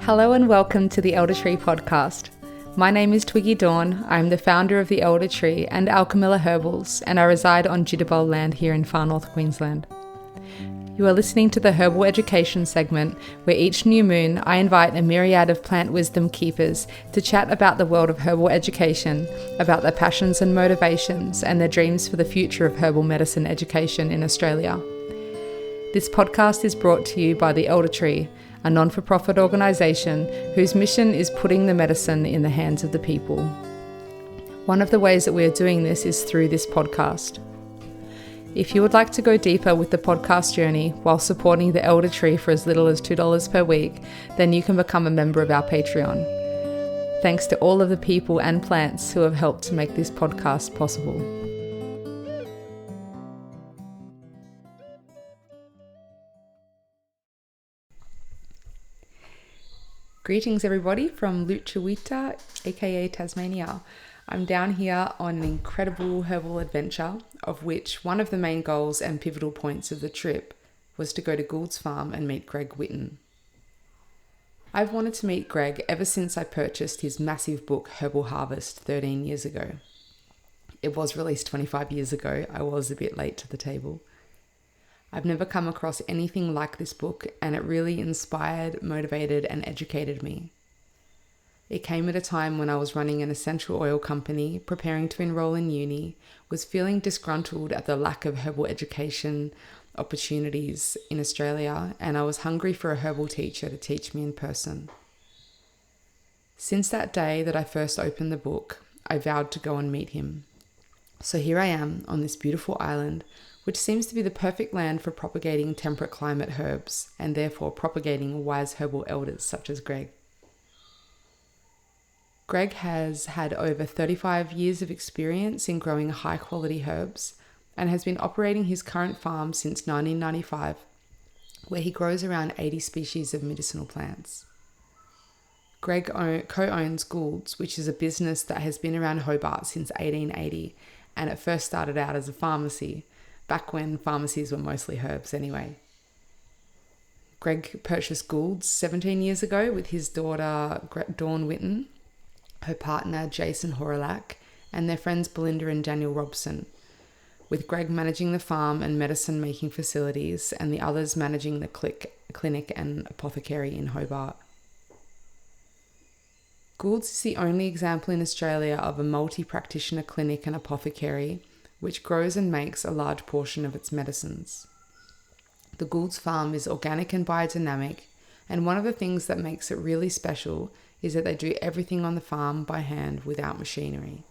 Hello and welcome to the Elder Tree podcast. My name is Twiggy Dawn. I'm the founder of the Elder Tree and Alchemilla Herbals, and I reside on Jitterbug land here in far north Queensland. You are listening to the Herbal Education segment, where each new moon I invite a myriad of plant wisdom keepers to chat about the world of herbal education, about their passions and motivations, and their dreams for the future of herbal medicine education in Australia. This podcast is brought to you by the Elder Tree, a non-for-profit organisation whose mission is putting the medicine in the hands of the people. One of the ways that we are doing this is through this podcast. If you would like to go deeper with the podcast journey while supporting the Elder Tree for as little as $2 per week, then you can become a member of our Patreon. Thanks to all of the people and plants who have helped to make this podcast possible. Greetings everybody from Lutriwita AKA Tasmania. I'm down here on an incredible herbal adventure, of which one of the main goals and pivotal points of the trip was to go to Goulds farm and meet Greg Whitten. I've wanted to meet Greg ever since I purchased his massive book Herbal Harvest 13 years ago. It was released 25 years ago. I was a bit late to the table. I've never come across anything like this book, and it really inspired, motivated, and educated me. It came at a time when I was running an essential oil company, preparing to enroll in uni, was feeling disgruntled at the lack of herbal education opportunities in Australia, and I was hungry for a herbal teacher to teach me in person. Since that day that I first opened the book, I vowed to go and meet him. So here I am on this beautiful island, which seems to be the perfect land for propagating temperate climate herbs, and therefore propagating wise herbal elders such as Greg. Greg has had over 35 years of experience in growing high quality herbs and has been operating his current farm since 1995, where he grows around 80 species of medicinal plants. Greg co-owns Goulds, which is a business that has been around Hobart since 1880, and it first started out as a pharmacy, back when pharmacies were mostly herbs anyway. Greg purchased Goulds 17 years ago with his daughter Dawn Whitten, her partner Jason Horelac, and their friends Belinda and Daniel Robson, with Greg managing the farm and medicine making facilities and the others managing the clinic and apothecary in Hobart. Goulds is the only example in Australia of a multi-practitioner clinic and apothecary which grows and makes a large portion of its medicines. The Goulds farm is organic and biodynamic, and one of the things that makes it really special is that they do everything on the farm by hand without machinery.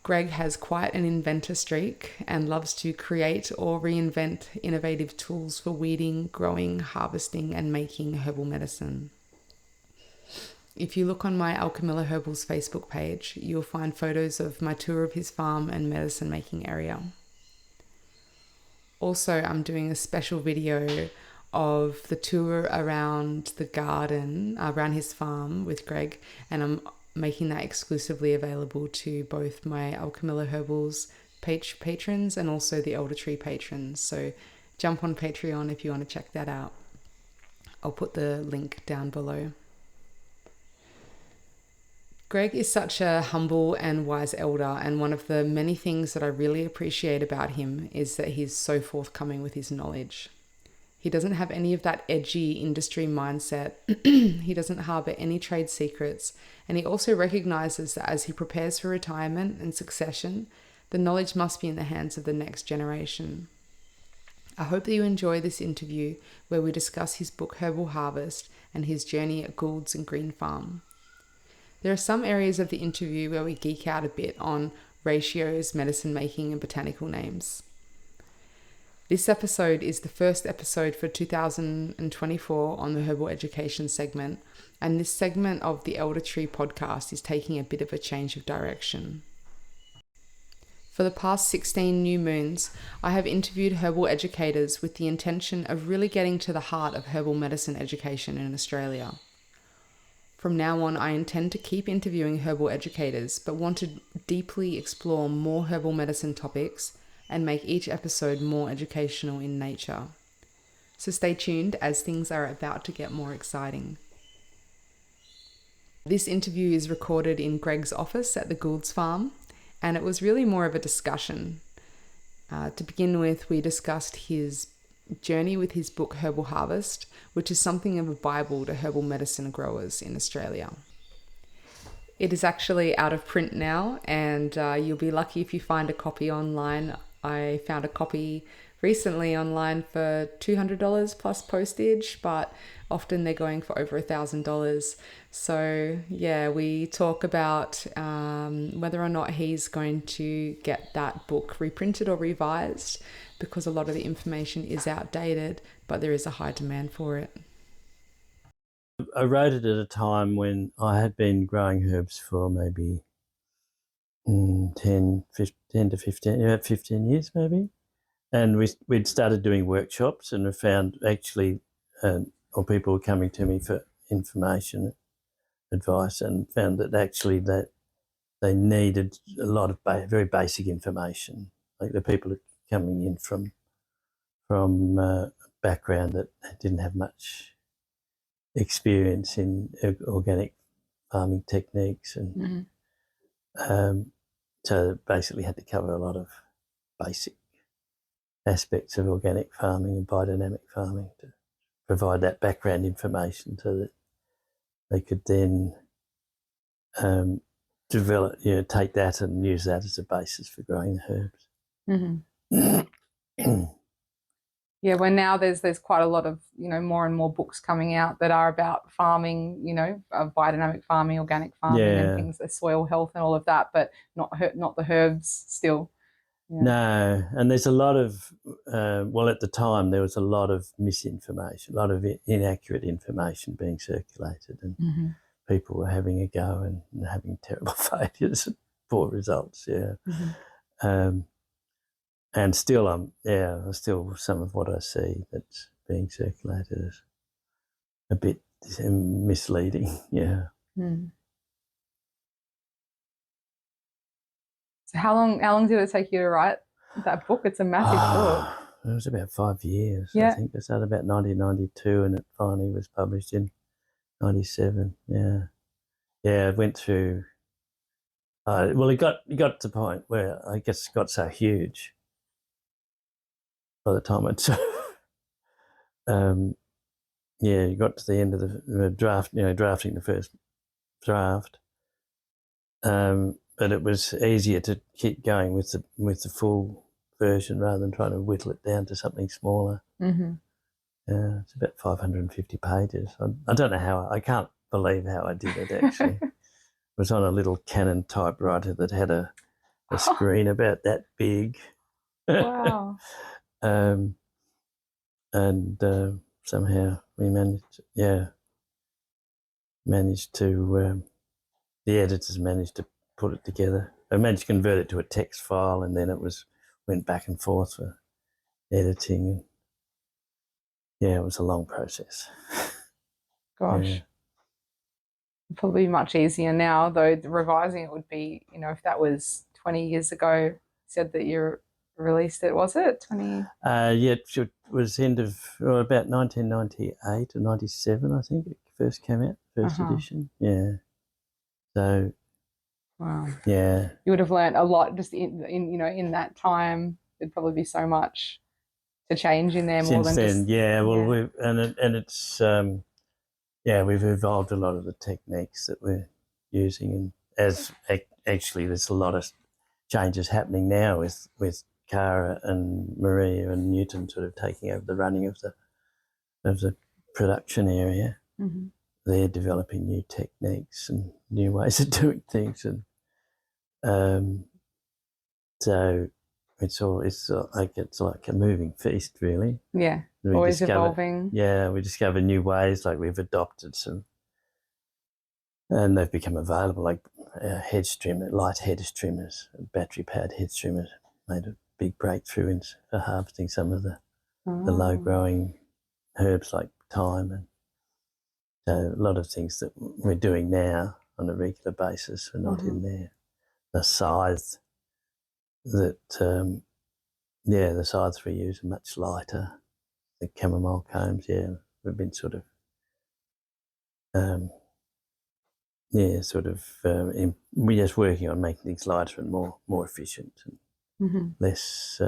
Greg has quite an inventor streak and loves to create or reinvent innovative tools for weeding, growing, harvesting, and making herbal medicine. If you look on my Alchemilla Herbals Facebook page, you'll find photos of my tour of his farm and medicine making area. Also, I'm doing a special video of the tour around the garden, around his farm with Greg, and I'm making that exclusively available to both my Alchemilla Herbals patrons and also the Elder Tree patrons. So jump on Patreon if you want to check that out. I'll put the link down below. Greg is such a humble and wise elder, and one of the many things that I really appreciate about him is that he's so forthcoming with his knowledge. He doesn't have any of that edgy industry mindset. He doesn't harbour any trade secrets, and he also recognises that as he prepares for retirement and succession, the knowledge must be in the hands of the next generation. I hope that you enjoy this interview where we discuss his book Herbal Harvest and his journey at Goulds and Green Farm. There are some areas of the interview where we geek out a bit on ratios, medicine making, and botanical names. This episode is the first episode for 2024 on the Herbal Education segment, and this segment of the Elder Tree podcast is taking a bit of a change of direction. For the past 16 new moons, I have interviewed herbal educators with the intention of really getting to the heart of herbal medicine education in Australia. From now on, I intend to keep interviewing herbal educators, but want to deeply explore more herbal medicine topics and make each episode more educational in nature. So stay tuned as things are about to get more exciting. This interview is recorded in Greg's office at the Goulds farm, and it was really more of a discussion. To begin with, we discussed his journey with his book Herbal Harvest, which is something of a Bible to herbal medicine growers in Australia. It is actually out of print now, and you'll be lucky if you find a copy online. I found a copy recently online for $200 plus postage, but often they're going for over $1,000. So yeah, we talk about whether or not he's going to get that book reprinted or revised, because a lot of the information is outdated, but there is a high demand for it. I wrote it at a time when I had been growing herbs for maybe 10 to 15 years maybe. And we'd started doing workshops, and we found actually, or people were coming to me for information, advice, and found that actually that they needed a lot of very basic information. Like the people are coming in from a background that didn't have much experience in organic farming techniques, and so basically had to cover a lot of basic aspects of organic farming and biodynamic farming to provide that background information so that they could then develop, take that and use that as a basis for growing herbs. Mm-hmm. Yeah, well, now there's quite a lot of, more and more books coming out that are about farming, biodynamic farming, organic farming, and things, the soil health and all of that, but not the herbs still. Yeah. No, and there's a lot of, at the time there was a lot of misinformation, a lot of inaccurate information being circulated, and people were having a go and having terrible failures and poor results, and still, still some of what I see that's being circulated is a bit misleading, So how long did it take you to write that book? It's a massive book. It was about 5 years. I think it started about 1992, and it finally was published in 97. It went through. It got to the point where I guess it got so huge by the time it you got to the end of the draft, drafting the first draft. But it was easier to keep going with the full version rather than trying to whittle it down to something smaller. It's about 550 pages. I don't know how. I can't believe how I did it, actually. It was on a little Canon typewriter that had a screen about that big. Wow. And somehow we managed to, the editors managed to put it together. I managed to convert it to a text file, and then it went back and forth for editing. It was a long process. Gosh. Probably much easier now, though. Revising it would be, if that was 20 years ago, said that you released it, was it 20? It was about 1998 or 97, I think it first came out, first edition. So wow. You would have learned a lot just in that time. There'd probably be so much to change in there more than then, just we've evolved a lot of the techniques that we're using, and as actually there's a lot of changes happening now with Cara and Maria and Newton sort of taking over the running of the production area. They're developing new techniques and new ways of doing things, and so it's like a moving feast, really. Yeah, always evolving. Yeah, we discover new ways, like we've adopted some, and they've become available, like light hedge trimmers, battery-powered hedge trimmers made a big breakthrough for harvesting some of the low-growing herbs like thyme, and so a lot of things that we're doing now on a regular basis are not in there. The scythes the scythes we use are much lighter, the chamomile combs, we've been sort of, we're just working on making things lighter and more efficient and less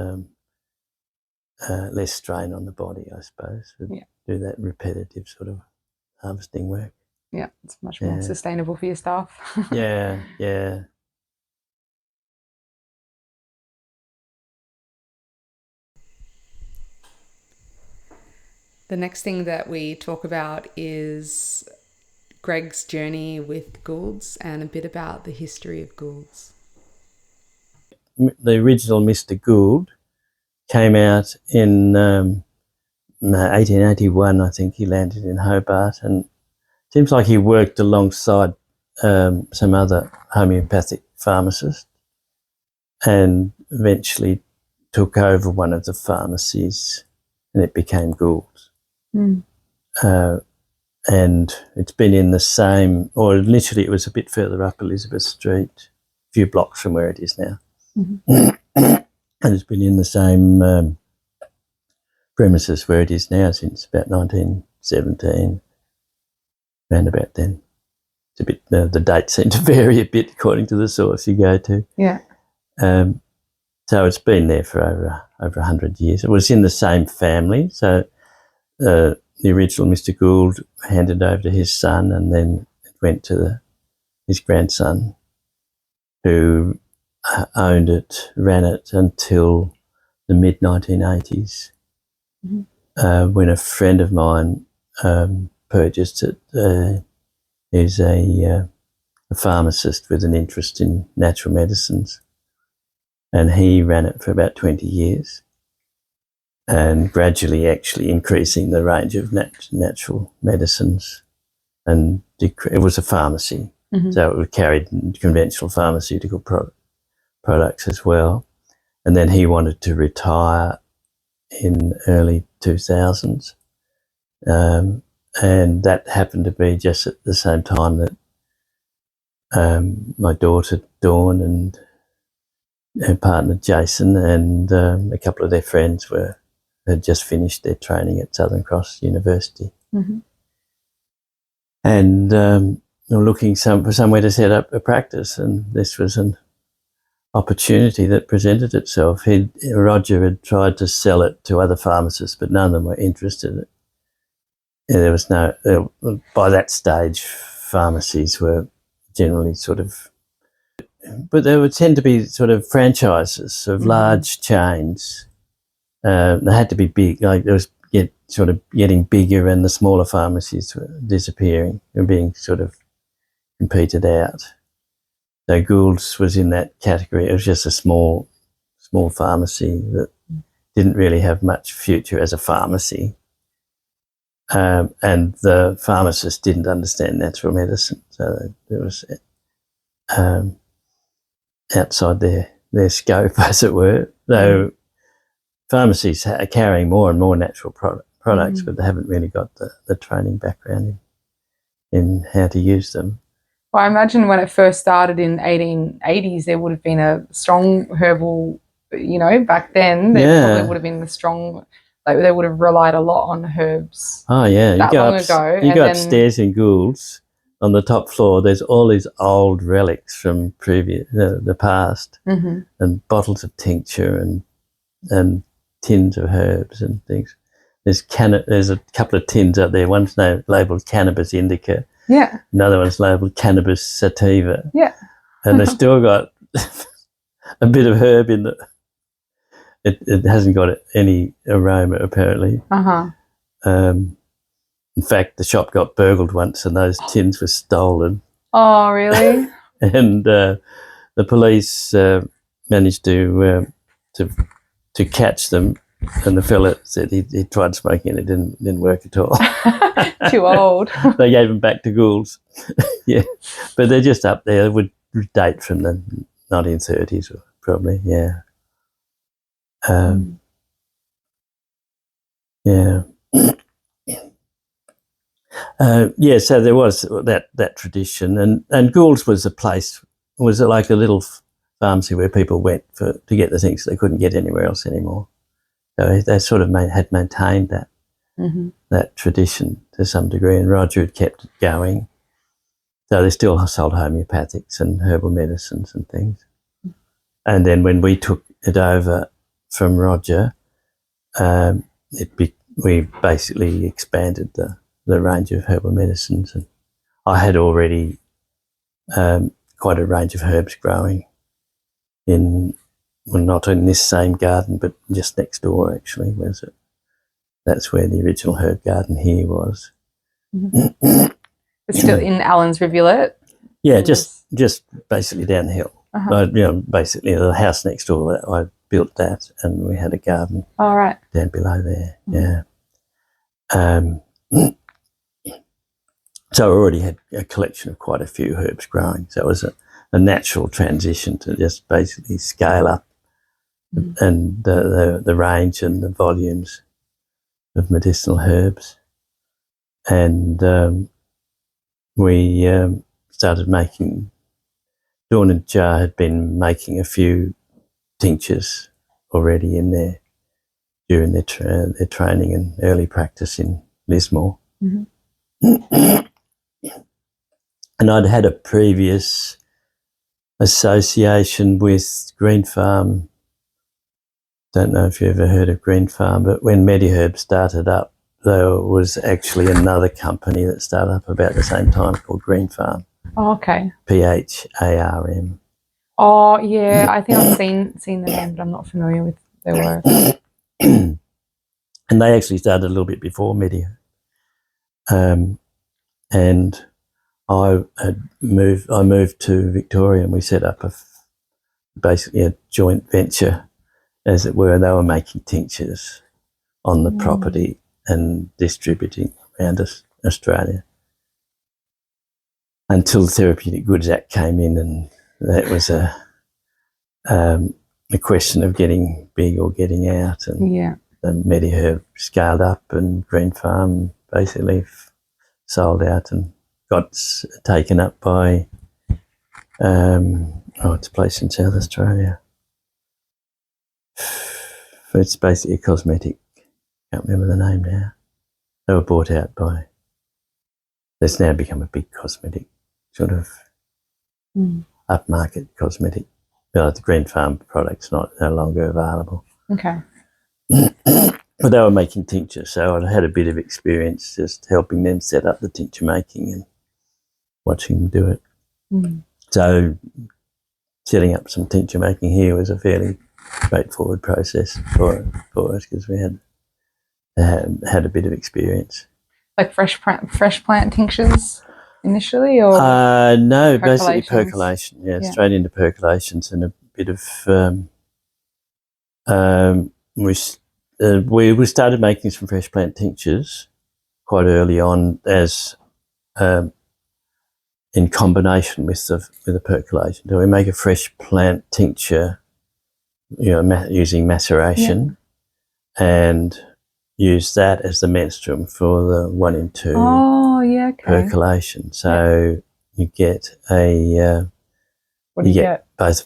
less strain on the body, I suppose. Do that repetitive sort of harvesting work. Yeah, it's much more sustainable for your staff. Yeah. The next thing that we talk about is Greg's journey with Goulds and a bit about the history of Goulds. The original Mr. Gould came out in 1881, I think. He landed in Hobart, and it seems like he worked alongside some other homeopathic pharmacists and eventually took over one of the pharmacies, and it became Goulds. And it's been in the same, or literally it was a bit further up Elizabeth Street, a few blocks from where it is now. And it's been in the same premises where it is now since about 1917, around about then. It's a bit, the dates seem to vary a bit according to the source you go to. Yeah. So it's been there for over 100 years. It was in the same family, so the original Mr. Gould handed over to his son, and then it went to his grandson, who owned it, ran it until the mid-1980s, when a friend of mine purchased it. He's a pharmacist with an interest in natural medicines, and he ran it for about 20 years and gradually actually increasing the range of natural medicines. And it was a pharmacy, so it carried conventional pharmaceutical products as well. And then he wanted to retire in early 2000s, and that happened to be just at the same time that my daughter Dawn and her partner Jason and a couple of their friends had just finished their training at Southern Cross University, and they were looking for somewhere to set up a practice, and this was an opportunity that presented itself. Roger had tried to sell it to other pharmacists, but none of them were interested in it. There was by that stage, pharmacies were generally but they would tend to be sort of franchises of large chains. They had to be big, like there was getting bigger, and the smaller pharmacies were disappearing and being sort of competed out. So Goulds was in that category. It was just a small pharmacy that didn't really have much future as a pharmacy. And the pharmacists didn't understand natural medicine, so it was outside their scope, as it were. Though pharmacies are carrying more and more natural products, but they haven't really got the training background in how to use them. Well, I imagine when it first started in 1880s, there would have been a strong herbal, back then. There probably would have been the strong, they would have relied a lot on herbs. Oh, yeah. You go upstairs in Goulds, on the top floor, there's all these old relics from the past, and bottles of tincture and tins of herbs and things. There's a couple of tins out there. One's labelled cannabis indica. Yeah. Another one's labelled cannabis sativa. Yeah. And they've still got a bit of herb in it. It hasn't got any aroma, apparently. In fact, the shop got burgled once, and those tins were stolen. Oh, really? And the police managed to catch them. And the fella said he tried smoking it. It didn't work at all. Too old. They gave him back to Goulds. Yeah, but they're just up there. It would date from the 1930s, probably. Yeah. Yeah. So there was that tradition, and Goulds was like a little pharmacy where people went to get the things they couldn't get anywhere else anymore. So they sort of had maintained that. that tradition to some degree, and Roger had kept it going. So they still sold homeopathics and herbal medicines and things. And then when we took it over from Roger, we basically expanded the range of herbal medicines. And I had already quite a range of herbs growing not in this same garden, but just next door actually. That's where the original herb garden here was. It's still in Allen's Rivulet? Yeah, just basically down the hill. Basically the house next door, I built that, and we had a garden down below there. Yeah. So I already had a collection of quite a few herbs growing. So it was a natural transition to just basically scale up and the range and the volumes of medicinal herbs. And we started making, Dawn and Jar had been making a few tinctures already in there during their training and early practice in Lismore. And I'd had a previous association with Green Farm. Don't know if you ever heard of Green Farm, but when MediHerb started up, there was actually another company that started up about the same time called Green Farm. Oh, okay. PHARM. Oh, yeah. I think I've seen the name, but I'm not familiar with their work. And they actually started a little bit before MediHerb. And I moved to Victoria, and we set up basically a joint venture, as it were. They were making tinctures on the property and distributing around Australia until the Therapeutic Goods Act came in, and that was a question of getting big or getting out. And the MediHerb scaled up, and Green Farm basically sold out and got taken up by it's a place in South Australia. It's basically a cosmetic. Can't remember the name now. They were bought out by. It's now become a big cosmetic sort of upmarket cosmetic. The Green Farm product's no longer available. Okay. But they were making tinctures, so I had a bit of experience just helping them set up the tincture making and watching them do it. So setting up some tincture making here was a fairly straightforward process for us, because we had a bit of experience. Like fresh plant tinctures initially, or no, basically percolation. Yeah, straight into percolations, and a bit of we started making some fresh plant tinctures quite early on, as in combination with the percolation. So we make a fresh plant tincture, using maceration, and use that as the menstruum for the 1 in 2 percolation. So you get best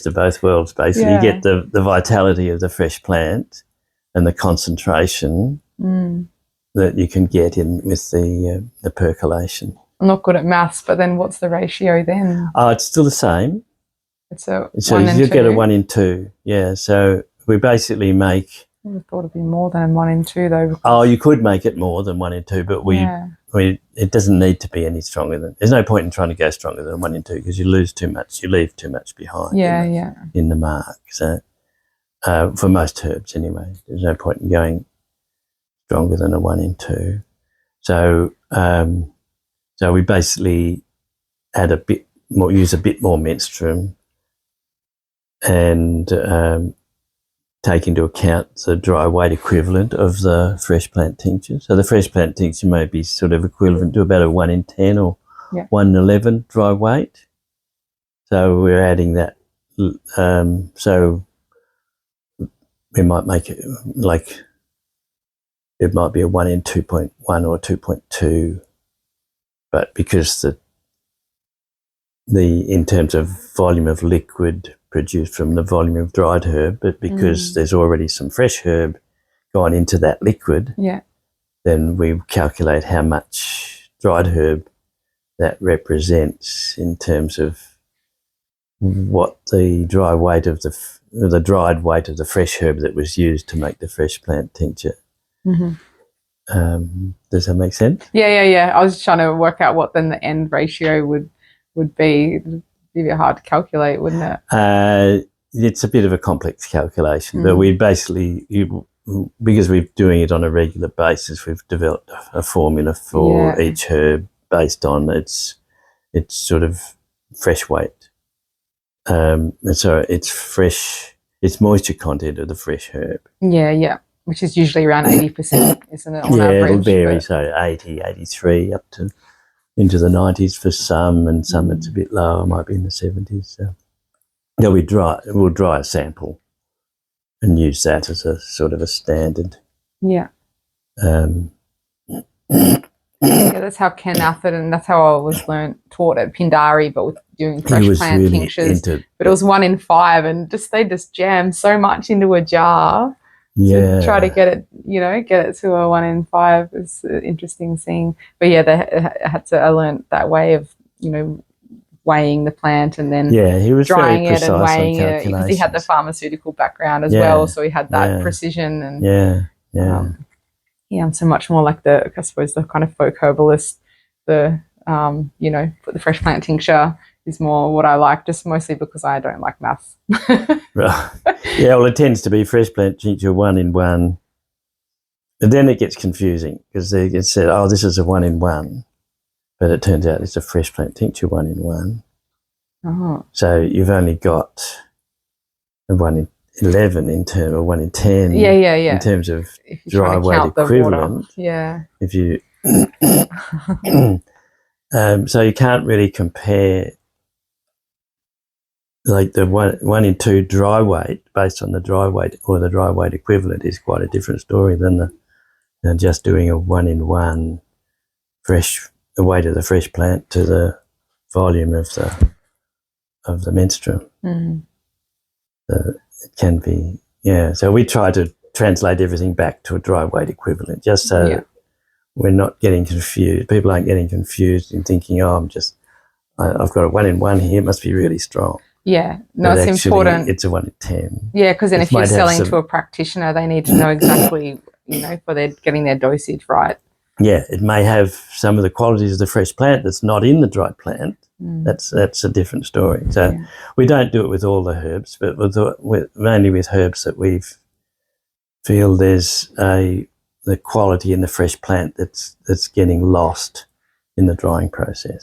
of both worlds. Basically, you get the vitality of the fresh plant and the concentration that you can get in with the percolation. I'm not good at maths, but then what's the ratio then? It's still the same. So you get a 1 in 2. Yeah. So we basically make. I would have thought it'd be more than 1 in 2 though. You could make it more than 1 in 2, but it doesn't need to be any stronger than. There's no point in trying to go stronger than 1 in 2, because you lose too much. You leave too much behind. In the mark. So for most herbs anyway, there's no point in going stronger than a 1 in 2. So we basically add a bit more, use a bit more menstruum, and take into account the dry weight equivalent of the fresh plant tincture. So the fresh plant tincture may be sort of equivalent to about a 1 in 10 or 1 in 11 dry weight. So we're adding that. So we might make it like it might be a 1 in 2.1 or 2.2, but because in terms of volume of liquid produced from the volume of dried herb, but because there's already some fresh herb gone into that liquid, then we calculate how much dried herb that represents in terms of what the dried weight of the fresh herb that was used to make the fresh plant tincture. Does that make sense? Yeah. I was trying to work out what then the end ratio would be. It'd be hard to calculate, wouldn't it? It's a bit of a complex calculation, but we basically, because we're doing it on a regular basis, we've developed a formula for each herb based on its sort of fresh weight. And so it's moisture content of the fresh herb. Yeah. Which is usually around 80%, isn't it, on average? It'll vary, so 80, 83, up to into the 90s for some, and some it's a bit lower, might be in the 70s. So we'll dry a sample and use that as a sort of a standard. Yeah. That's how Ken Athert, and that's how I was taught at Pindari, but with doing fresh plant really tinctures. But it was 1 in 5, and they just jammed so much into a jar. To try to get it to a 1 in 5 is interesting seeing. But I learned that way of, weighing the plant and then he was drying very it and weighing it, because he had the pharmaceutical background as well, so he had that precision and I'm so much more like the kind of folk herbalist. The put the fresh plant tincture is more what I like, just mostly because I don't like maths. Right. Yeah, well, it tends to be fresh plant tincture 1 in 1. But then it gets confusing because they get said, oh, this is a 1 in 1. But it turns out it's a fresh plant tincture 1 in 1. Oh. So you've only got a 1 in 11 in terms, or 1 in 10 in terms of dry weight equivalent. Yeah. If you so you can't really compare like the 1 in 2 dry weight based on the dry weight, or the dry weight equivalent, is quite a different story than just doing a 1 in 1 the weight of the fresh plant to the volume of the menstruum. It can be, so we try to translate everything back to a dry weight equivalent, just so we're not getting confused. People aren't getting confused in thinking, oh, I've got a 1 in 1 here, it must be really strong. Yeah, no, but it's important. It's a 1 in 10. Yeah, because then if you're selling to a practitioner, they need to know exactly, for getting their dosage right. Yeah, it may have some of the qualities of the fresh plant that's not in the dried plant. That's a different story. So we don't do it with all the herbs, but mainly with herbs that we feel there's the quality in the fresh plant that's getting lost in the drying process.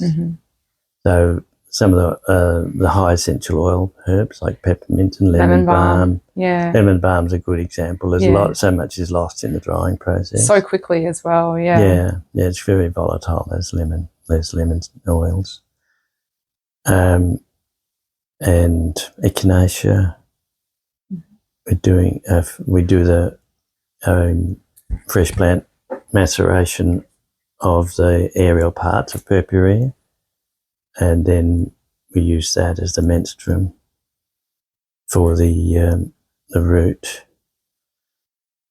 So some of the high essential oil herbs like peppermint and lemon balm. Yeah. Lemon balm's a good example. There's so much is lost in the drying process. So quickly as well, Yeah, it's very volatile, those lemon oils. And echinacea. We do the fresh plant maceration of the aerial parts of purpurea, and then we use that as the menstruum for the root.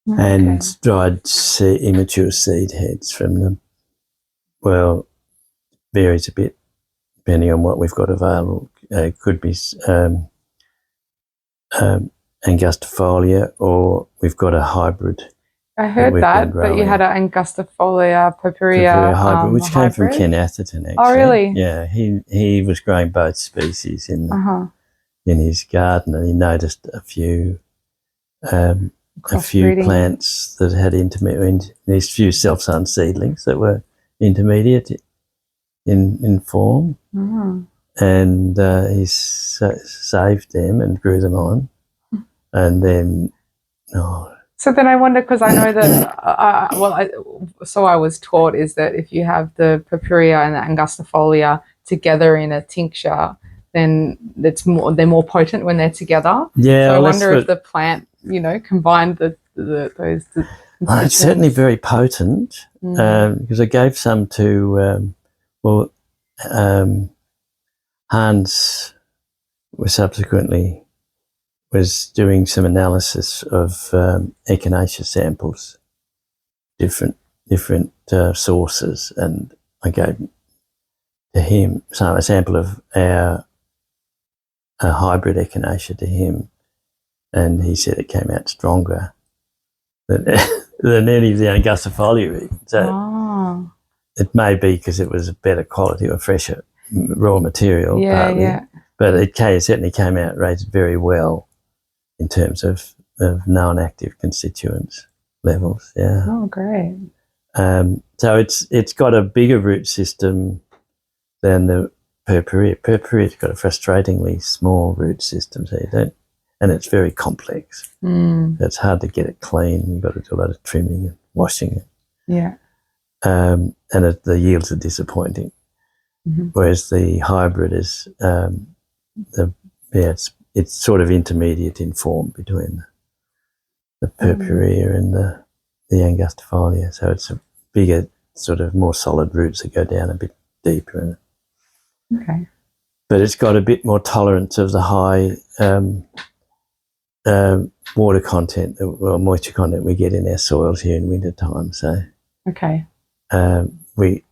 And dried immature seed heads from them. Well, varies a bit depending on what we've got available. It could be angustifolia, or we've got a hybrid. I heard that you had an angustifolia purpurea hybrid, which came from Ken Atherton, actually. Oh, really? Yeah, he was growing both species in his garden, and he noticed a few plants that had these few self-sown seedlings that were intermediate in form, and he saved them and grew them on, and then So then I wonder, because I know that I was taught is that if you have the purpurea and the angustifolia together in a tincture, then they're more potent when they're together. Yeah, so I wonder if the plant, combined those. It's certainly very potent, because I gave some to Hans was doing some analysis of echinacea samples, different different sources, and I gave to him a sample of a hybrid echinacea to him, and he said it came out stronger than, than any of the angustifolia. So it may be because it was a better quality or fresher raw material, partly, but it certainly came out rated very well in terms of known active constituents levels. Yeah. Oh, great. So it's got a bigger root system than the purpurea. Purpurea's got a frustratingly small root system, so you don't, and it's very complex. It's hard to get it clean. You've got to do a lot of trimming and washing it. Yeah. And the yields are disappointing. Whereas the hybrid is it's sort of intermediate in form between the purpurea and the angustifolia. So it's a bigger, sort of more solid roots that go down a bit deeper. Okay. But it's got a bit more tolerance of the high water content, or moisture content we get in our soils here in winter time. So we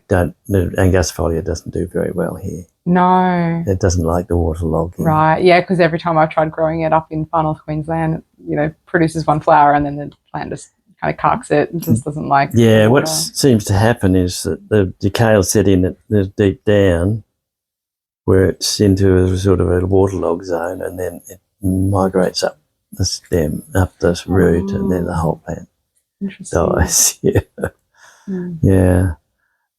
don't, the angustifolia doesn't do very well here. No. It doesn't like the waterlogging. Right, yeah, because every time I've tried growing it up in far north Queensland, it produces one flower and then the plant just kind of carks it and just doesn't like Yeah, what seems to happen is that the decay will set in deep down where it's into a sort of a waterlogged zone, and then it migrates up the stem, up this root, and then the whole plant dies. Yeah.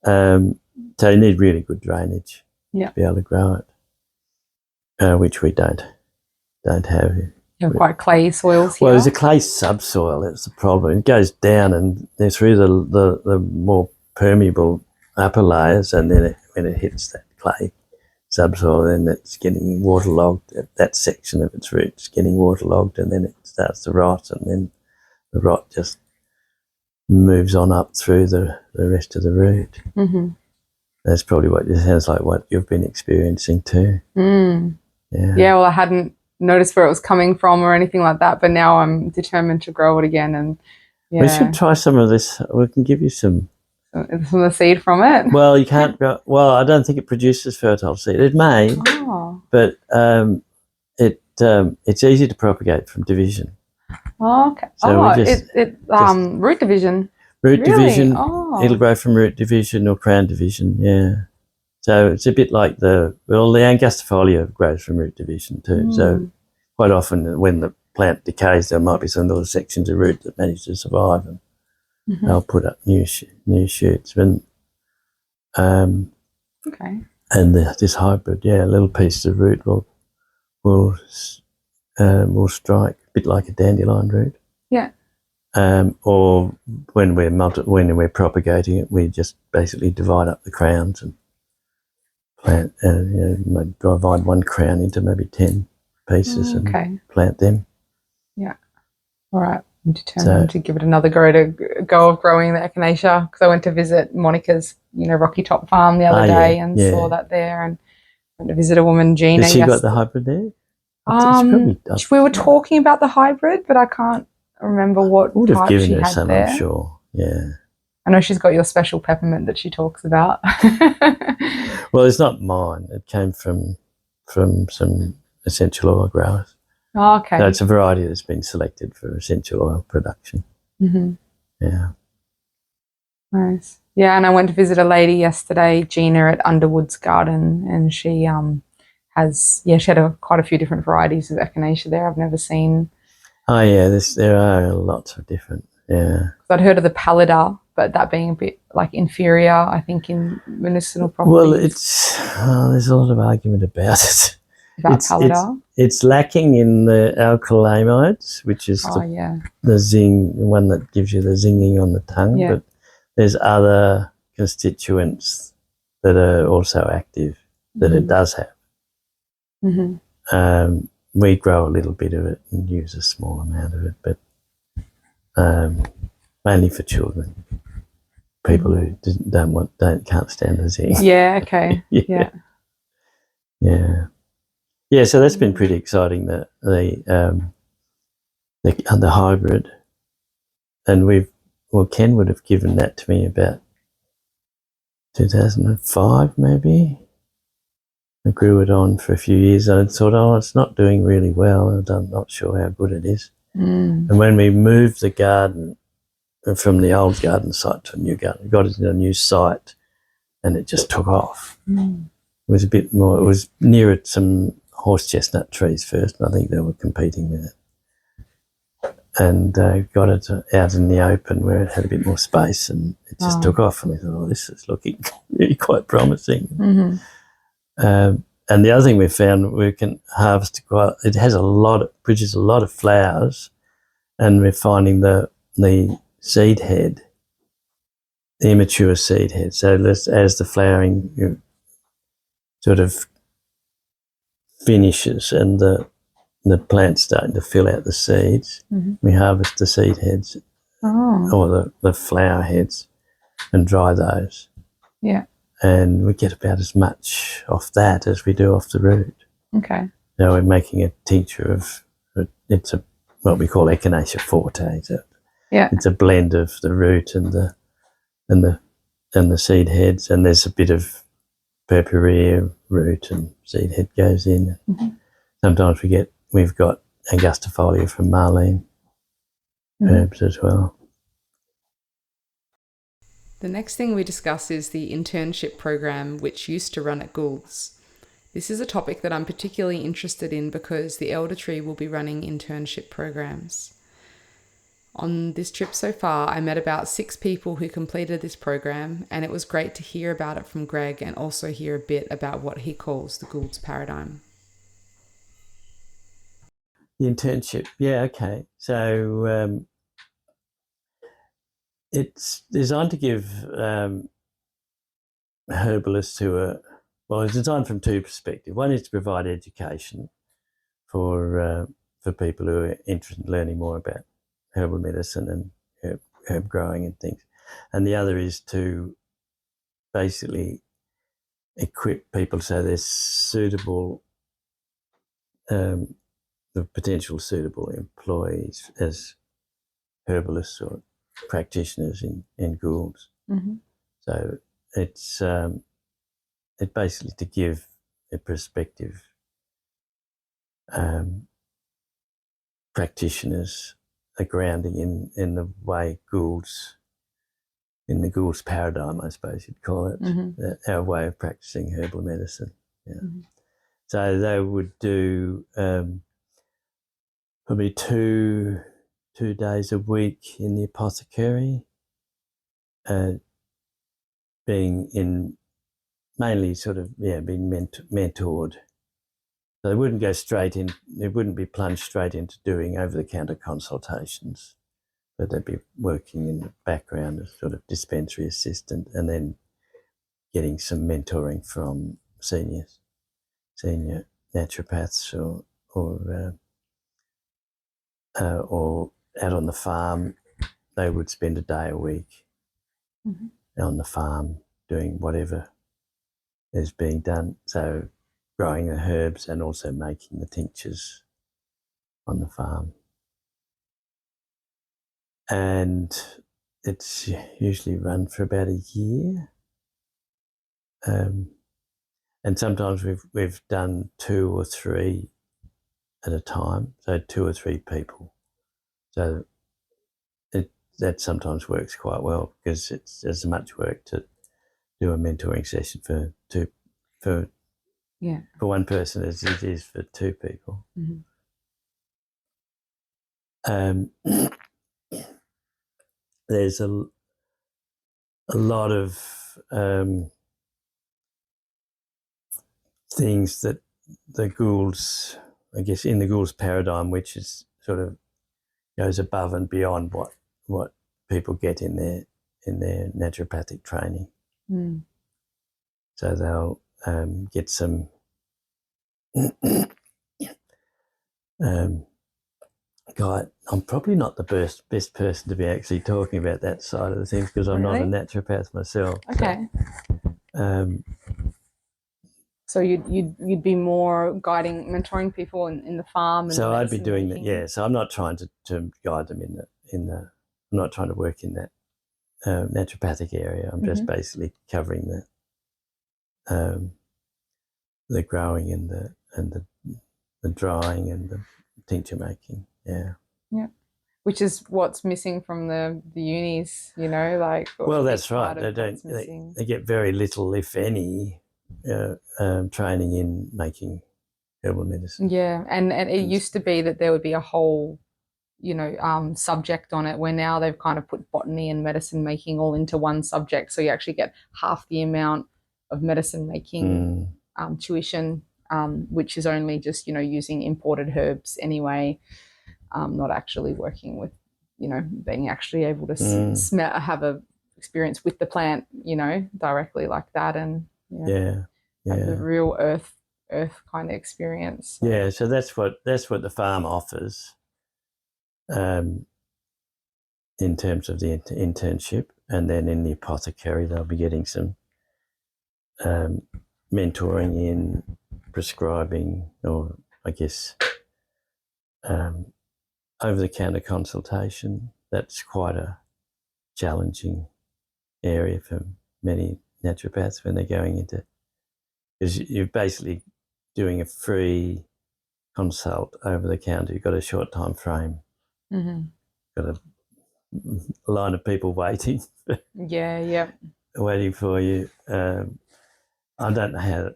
So you need really good drainage to be able to grow it, which we don't have. You have quite clay soils here. Well, there's a clay subsoil. That's the problem. It goes down and they're through the more permeable upper layers, and then when it hits that clay subsoil, then it's getting waterlogged. That section of its roots getting waterlogged, and then it starts to rot, and then the rot just moves on up through the rest of the root. That's probably what it sounds like, what you've been experiencing too. Yeah, well, I hadn't noticed where it was coming from or anything like that, but now I'm determined to grow it again. And we should try some of this. We can give you some of the seed from it. Well, you can't grow. Well, I don't think it produces fertile seed. It may, but it's easy to propagate from division. Oh, okay. So root division. Root division. It'll grow from root division or crown division. Yeah. So it's a bit like the angustifolia grows from root division too. So quite often when the plant decays, there might be some little sections of root that manage to survive, and they'll put up new shoots. And and this hybrid, little pieces of root will strike a bit like a dandelion root. Yeah. Or when we're propagating it, we just basically divide up the crowns and plant. Divide one crown into maybe 10 pieces and plant them. Yeah. All right. I'm determined to give it another go of growing the echinacea, because I went to visit Monica's, Rocky Top Farm the other day and saw that there, and went to visit a woman, Gina. Has she got the hybrid there? We were talking about the hybrid, but I can't remember what would have given her some there. I'm sure. Yeah. I know she's got your special peppermint that she talks about. Well, it's not mine. It came from some essential oil growers. Oh, okay. So it's a variety that's been selected for essential oil production. Yeah. Nice. Yeah, and I went to visit a lady yesterday, Gina, at Underwood's garden, and she she had quite a few different varieties of echinacea there I've never seen. Oh yeah, there are lots of different. Yeah. I'd heard of the pallida, but that being a bit like inferior, I think, in medicinal properties. Well, there's a lot of argument about it. About pallida? It's lacking in the alkylamides, which is the zing, the one that gives you the zinging on the tongue. Yeah. But there's other constituents that are also active that it does have. We grow a little bit of it and use a small amount of it, but mainly for children, people who can't stand the zing. Yeah. Okay. Yeah. So that's been pretty exciting. The hybrid, and we've well, Ken would have given that to me about 2005 maybe. I grew it on for a few years and I thought, oh, it's not doing really well. I'm not sure how good it is. And when we moved the garden from the old garden site to a new garden, we got it in a new site and it just took off. It was a bit more, it was nearer some horse chestnut trees first, and I think they were competing with it. And got it out in the open where it had a bit more space and it just took off. And we thought, oh, this is looking really quite promising. And the other thing we found, we can harvest it has produces a lot of flowers, and we're finding the seed head, the immature seed head. So as the flowering sort of finishes and the plant's starting to fill out the seeds, we harvest the seed heads or the flower heads and dry those. Yeah. And we get about as much off that as we do off the root. Okay. Now we're making a tincture of, it's what we call Echinacea forte. It's a blend of the root and the seed heads, and there's a bit of purpurea root and seed head goes in. Sometimes we've got angustifolia from Marlene herbs as well. The next thing we discuss is the internship program, which used to run at Goulds. This is a topic that I'm particularly interested in because the Elder Tree will be running internship programs. On this trip so far, I met about 6 people who completed this program, and it was great to hear about it from Greg and also hear a bit about what he calls the Goulds paradigm. The internship, yeah, okay. So it's designed to give herbalists it's designed from 2 perspectives. One is to provide education for people who are interested in learning more about herbal medicine and herb growing and things. And the other is to basically equip people so they're suitable, the potential suitable employees as herbalists or practitioners in Goulds. So it's basically to give a prospective practitioners a grounding in the way in the Goulds paradigm, I suppose you'd call it, our way of practicing herbal medicine. Yeah. So they would do probably two days a week in the apothecary, being mainly sort of being mentored. So they wouldn't go straight in. They wouldn't be plunged straight into doing over-the-counter consultations, but they'd be working in the background as sort of dispensary assistant, and then getting some mentoring from senior naturopaths or out on the farm. They would spend a day a week on the farm doing whatever is being done. So growing the herbs and also making the tinctures on the farm. And it's usually run for about a year. And sometimes we've done 2 or 3 at a time, so 2 or 3 people. So that sometimes works quite well because it's as much work to do a mentoring session for one person as it is for 2 people. There's a lot of things that the Goulds, I guess, in the Goulds paradigm, which is sort of goes above and beyond what people get in their naturopathic training. So they'll get some guide. I'm probably not the best person to be actually talking about that side of the things because I'm not a naturopath myself. Okay. So you'd be more guiding, mentoring people in the farm. And so I'd be doing that. Yeah. So I'm not trying to guide them in the. I'm not trying to work in that naturopathic area. I'm just basically covering the growing and the drying and the tincture making. Yeah. Yeah. Which is what's missing from the unis, you know, like. Well, that's right. They get very little, if any, training in making herbal medicine. Yeah, and it used to be that there would be a whole, you know, subject on it, where now they've kind of put botany and medicine making all into one subject, so you actually get half the amount of medicine making tuition, which is only just, you know, using imported herbs anyway, not actually working with, you know, being actually able to smell, have a experience with the plant, you know, directly like that, and have the real earth kind of experience. So. Yeah, so that's what the farm offers in terms of the internship, and then in the apothecary they'll be getting some mentoring in prescribing, or I guess over-the-counter consultation. That's quite a challenging area for many naturopaths when they're going into, because you're basically doing a free consult over the counter. You've got a short time frame. Got a line of people waiting. Waiting for you. I don't know how.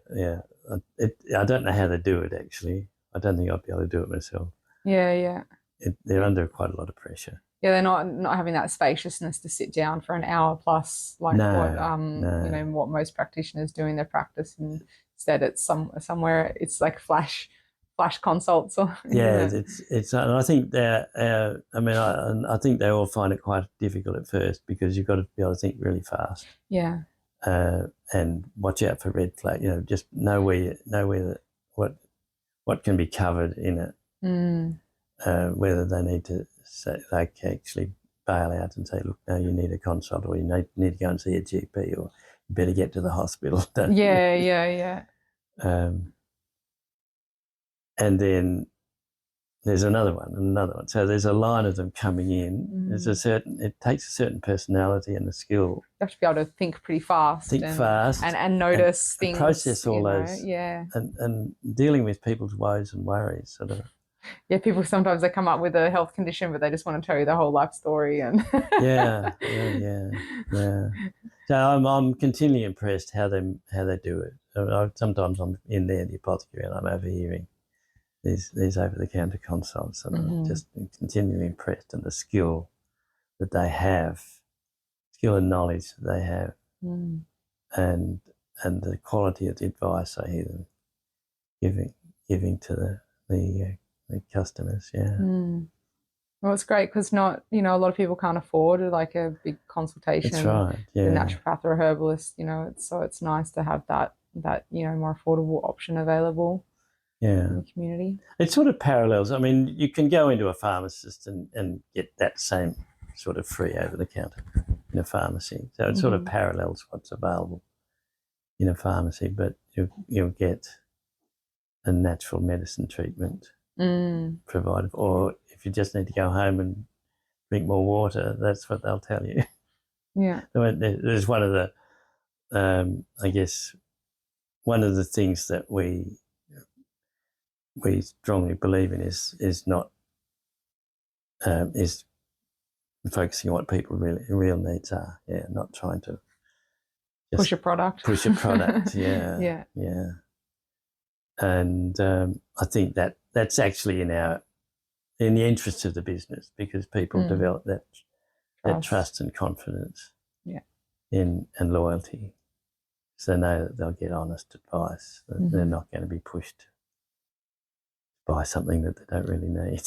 I don't know how they do it. Actually, I don't think I'd be able to do it myself. They're under quite a lot of pressure. Yeah, they're not having that spaciousness to sit down for an hour plus, like you know, what most practitioners do in their practice. And instead, it's somewhere it's like flash consults. Or, it's. And I think they're. I mean, I think they all find it quite difficult at first, because you've got to be able to think really fast. Yeah. And watch out for red flag. You know, just know what can be covered in it. Whether they need to say, like, actually bail out and say, look, no, you need a consult, or you need to go and see a GP, or you better get to the hospital. Yeah. And then there's another one. So there's a line of them coming in. It takes a certain personality and a skill. You have to be able to think pretty fast. And notice things. And process all those. Yeah. And dealing with people's woes and worries, sort of. Yeah, people sometimes they come up with a health condition, but they just want to tell you their whole life story. And yeah. So I'm continually impressed how they do it. Sometimes I'm in there in the apothecary and I'm overhearing these over-the-counter consults, and I'm just continually impressed in the skill that they have, skill and knowledge that they have, and the quality of the advice I hear them giving to the customers. Well, it's great, because a lot of people can't afford like a big consultation. That's right. Yeah. The naturopath or a herbalist, it's nice to have that more affordable option available. In the community. It sort of parallels. I mean, you can go into a pharmacist and get that same sort of free over the counter in a pharmacy. So it sort of parallels what's available in a pharmacy, but you'll get a natural medicine treatment provided. Or if you just need to go home and drink more water, that's what they'll tell you. Yeah. There's one of the, I guess, one of the things that we strongly believe in is focusing on what people real needs are. Yeah, not trying to push a product. Yeah. And I think that's actually in the interest of the business, because people develop that trust and confidence. And loyalty, so they know that they'll get honest advice. That they're not going to be pushed buy something that they don't really need.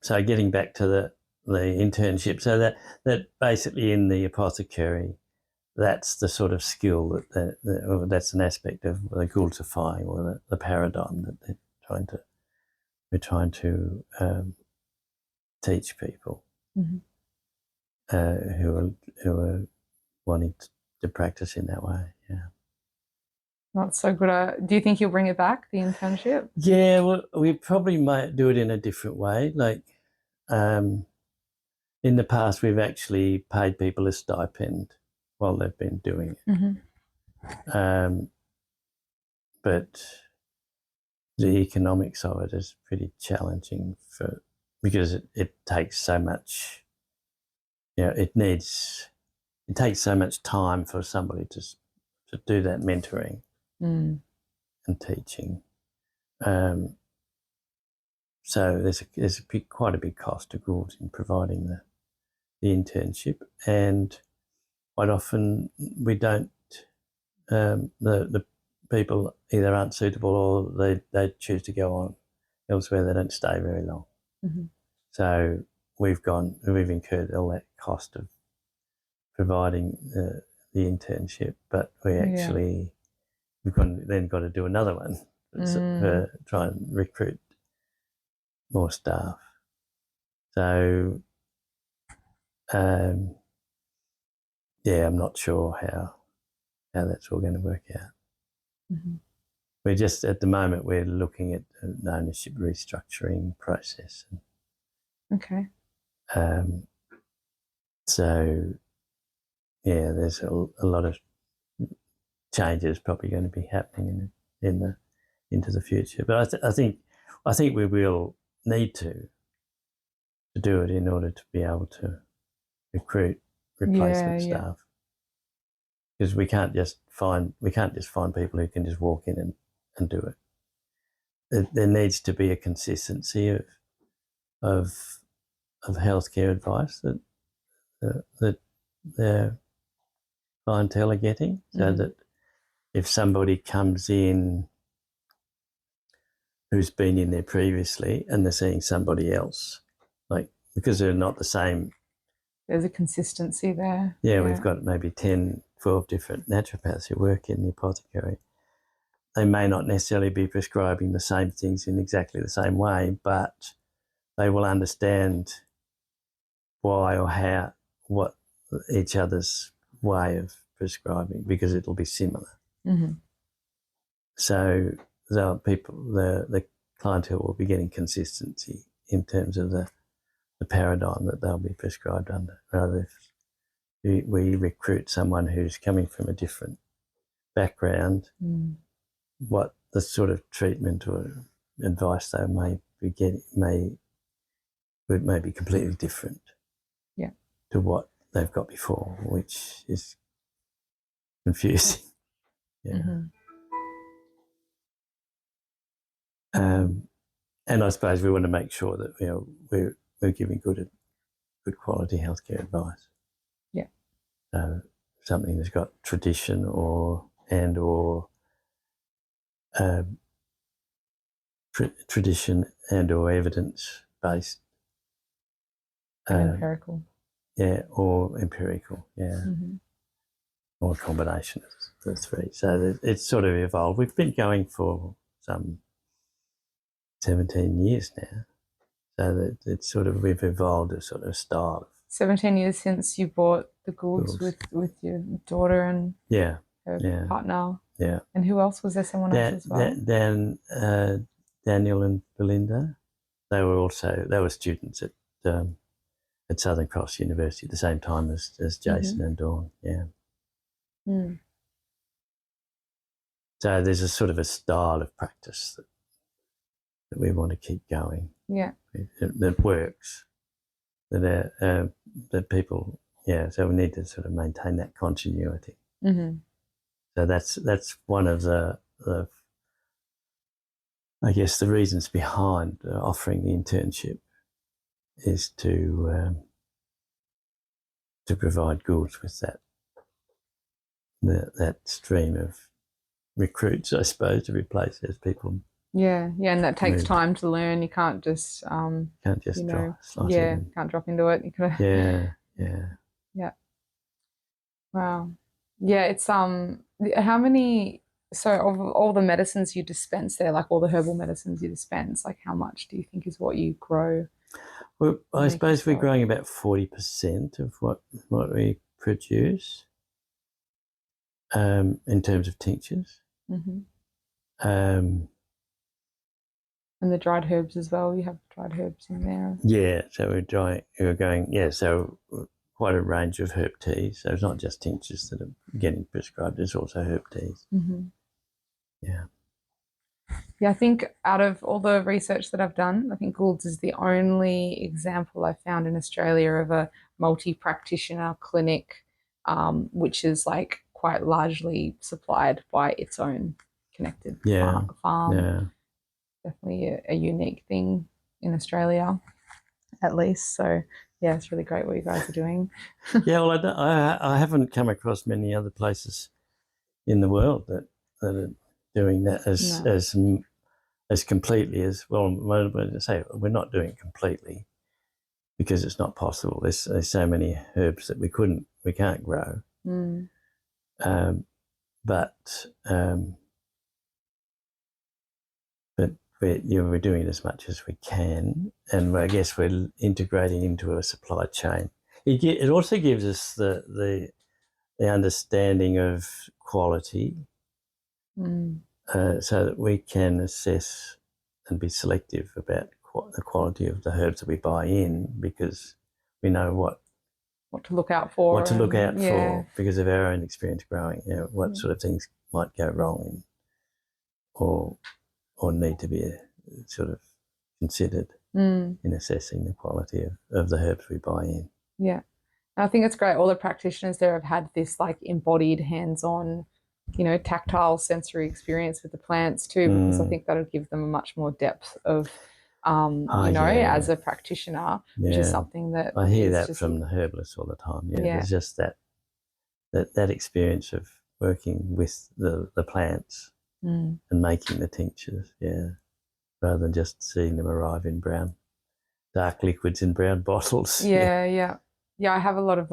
So getting back to the internship, so that basically in the apothecary, that's the sort of skill or that's an aspect of the Gouldifying, or the paradigm that we're trying to teach people who are wanting to practice in that way. That's so good. Do you think you'll bring it back, the internship? Yeah, well, we probably might do it in a different way. Like, in the past, we've actually paid people a stipend while they've been doing it. Mm-hmm. But the economics of it is pretty challenging because it takes so much. It takes so much time for somebody to do that mentoring and teaching. So there's quite a big cost to Goulds in providing the internship, and quite often we don't. The people either aren't suitable or they choose to go on elsewhere. They don't stay very long. Mm-hmm. So we've incurred all that cost of providing the internship, but we've then got to do another one to try and recruit more staff. So I'm not sure how that's all going to work out. Mm-hmm. We're just at the moment we're looking at an ownership restructuring process. Okay. So there's a lot of changes probably going to be happening into the future. But I think we will need to do it in order to be able to recruit replacement staff, because we can't just find people who can just walk in and do it. There needs to be a consistency of healthcare advice that their clientele are getting, so that if somebody comes in who's been in there previously and they're seeing somebody else, like, because they're not the same. There's a consistency there. Yeah, we've got maybe 10, 12 different naturopaths who work in the apothecary. They may not necessarily be prescribing the same things in exactly the same way, but they will understand why or how, what each other's way of prescribing, because it'll be similar. Mm-hmm. So the clientele will be getting consistency in terms of the paradigm that they'll be prescribed under, rather if we recruit someone who's coming from a different background, what the sort of treatment or advice they may be getting may be completely different to what they've got before, which is confusing. And I suppose we want to make sure that we're giving good quality healthcare advice. Yeah. So something that's got tradition or tradition and or evidence based. Empirical. Yeah, or empirical. Yeah. Mm-hmm. Or a combination of the three. So it's sort of evolved. We've been going for some 17 years now. So that it's sort of, we've evolved a sort of style. 17 years since you bought the Goulds with your daughter and her partner. Yeah. And who else? Was there someone else as well? Daniel and Belinda. They were students at Southern Cross University at the same time as Jason and Dawn. Yeah. Mm. So there's a sort of a style of practice that we want to keep going. Yeah. That works. That people, so we need to sort of maintain that continuity. Mm-hmm. So that's one of the I guess the reasons behind offering the internship is to provide Goulds with that stream of recruits, I suppose, to replace those people. Yeah, and that takes time to learn. You can't just can't just slot in. Can't drop into it. You gotta, yeah. Wow. Yeah, it's how many, so of all the medicines you dispense there, like all the herbal medicines you dispense, like how much do you think is what you grow? Well, I suppose we're growing about 40% of what we produce in terms of tinctures. Mm-hmm. Um, And the dried herbs as well. You have dried herbs in there. yeah, so we're going, yeah, so quite a range of herb teas. So it's not just tinctures that are getting prescribed, there's also herb teas. Mm-hmm. Yeah. Yeah, I think out of all the research that I've done, I think Goulds is the only example I found in Australia of a multi-practitioner clinic, which is like quite largely supplied by its own connected farm. Yeah. Definitely a unique thing in Australia, at least. So yeah, it's really great what you guys are doing. Yeah, well, I haven't come across many other places in the world that are doing that as completely as well. When I say we're not doing it completely because it's not possible. There's so many herbs that we can't grow. Mm. But we're doing it as much as we can, and I guess we're integrating into a supply chain. It also gives us the understanding of quality, so that we can assess and be selective about the quality of the herbs that we buy in, because we know what to look out for. What to look out for because of our own experience growing. What sort of things might go wrong, or need to be sort of considered in assessing the quality of the herbs we buy in. Yeah. I think it's great. All the practitioners there have had this like embodied, hands-on, tactile sensory experience with the plants too, because I think that'll give them a much more depth of, as a practitioner, which is something that I hear that from the herbalists all the time. Yeah, there's just that experience of working with the plants and making the tinctures, rather than just seeing them arrive in dark liquids in brown bottles. Yeah. I have a lot of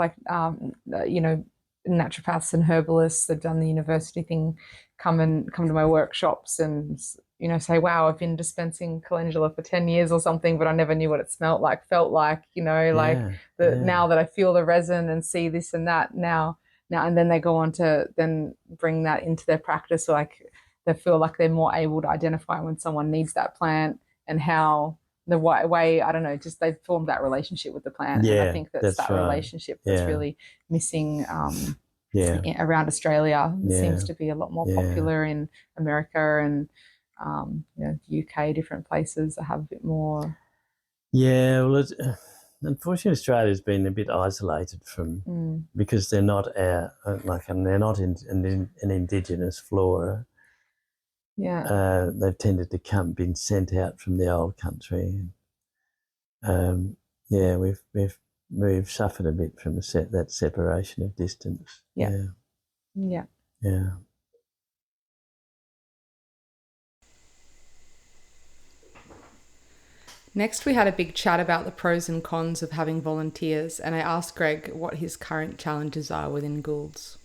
naturopaths and herbalists that have done the university thing come to my workshops and say, wow, I've been dispensing calendula for 10 years or something, but I never knew what it felt like, now that I feel the resin and see this and that now, and then they go on to then bring that into their practice. Like they feel like they're more able to identify when someone needs that plant and how the way, I don't know, just they've formed that relationship with the plant. And I think that's that relationship that's really missing around Australia. It seems to be a lot more popular in America and UK, different places that have a bit more. Yeah, well, unfortunately, Australia's been a bit isolated from because they're not they're not an indigenous flora. Yeah, they've tended to been sent out from the old country. We've suffered a bit from that separation of distance. Yeah. Next, we had a big chat about the pros and cons of having volunteers, and I asked Greg what his current challenges are within Goulds.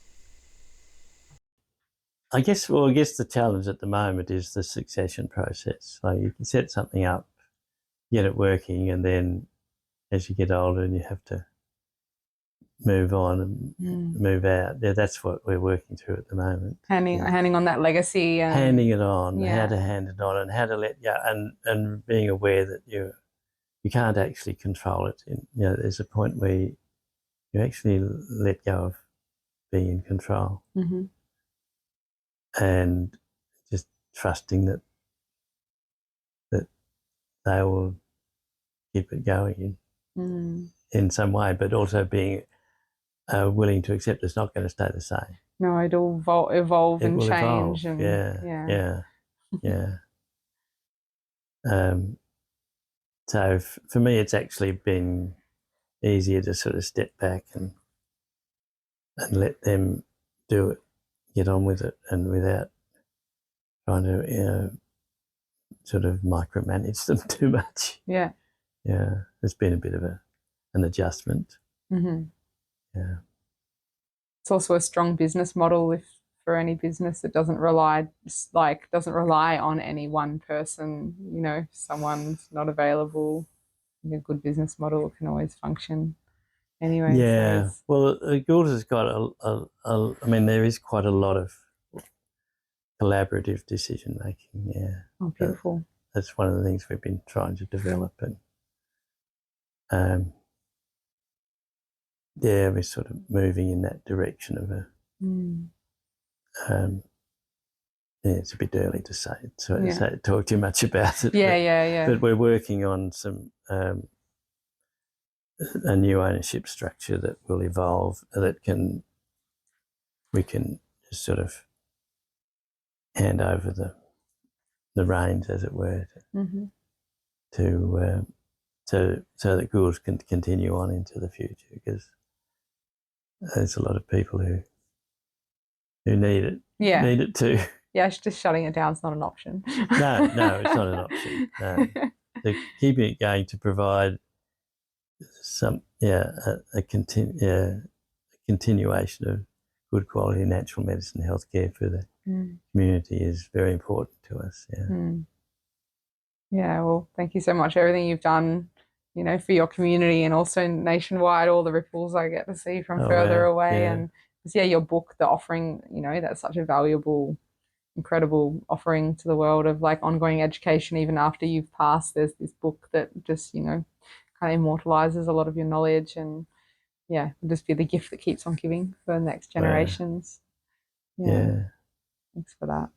I guess the challenge at the moment is the succession process. So you can set something up, get it working, and then as you get older and you have to move on and move out. Yeah, that's what we're working through at the moment. Handing on that legacy. And handing it on, how to hand it on and how to let go, and being aware that you can't actually control it. There's a point where you actually let go of being in control. And just trusting that they will keep it going in some way, but also being willing to accept it's not going to stay the same. No, it'll evolve and change. Yeah. So for me, it's actually been easier to sort of step back and let them do it, get on with it, and without trying to sort of micromanage them too much. Yeah. It's been a bit of an adjustment. Yeah. It's also a strong business model for any business that doesn't rely on any one person. If someone's not available, a good business model can always function anyway. Yeah. Well, Goulds has got there is quite a lot of collaborative decision making. Yeah. Oh, beautiful. That's one of the things we've been trying to develop, and we're sort of moving in that direction of a. It's a bit early to say talk too much about it. But we're working on some a new ownership structure that will evolve, that we can just sort of hand over the reins, as it were, to so that Goulds can continue on into the future, because there's a lot of people who need it. Need it too. Yeah, just shutting it down is not an option. No, it's not an option. No. So keeping it going to provide some a continuation of good quality natural medicine healthcare for the community is very important to us. Yeah, well, thank you so much for everything you've done, for your community, and also nationwide, all the ripples I get to see from further away. Yeah. And your book, The Offering, that's such a valuable, incredible offering to the world of like ongoing education. Even after you've passed, there's this book that just, kind of immortalizes a lot of your knowledge, and just be the gift that keeps on giving for the next generations. Yeah. Thanks for that.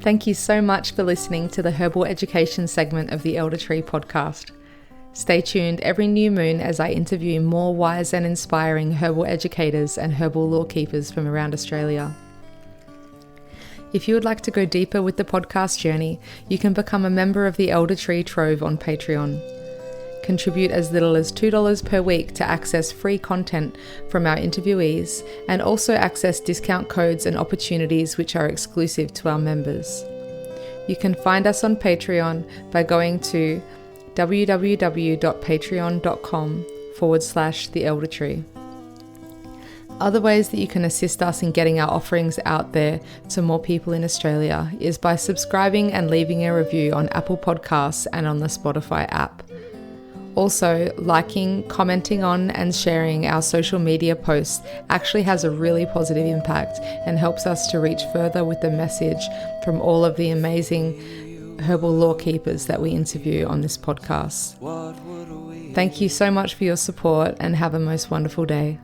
Thank you so much for listening to the Herbal Education segment of the Elder Tree podcast. Stay tuned every new moon as I interview more wise and inspiring herbal educators and herbal lore keepers from around Australia. If you would like to go deeper with the podcast journey, you can become a member of the Elder Tree Trove on Patreon. Contribute as little as $2 per week to access free content from our interviewees, and also access discount codes and opportunities which are exclusive to our members. You can find us on Patreon by going to www.patreon.com/theeldertree. Other ways that you can assist us in getting our offerings out there to more people in Australia is by subscribing and leaving a review on Apple Podcasts and on the Spotify app. Also, liking, commenting on and sharing our social media posts actually has a really positive impact and helps us to reach further with the message from all of the amazing herbal lore keepers that we interview on this podcast. Thank you so much for your support, and have a most wonderful day.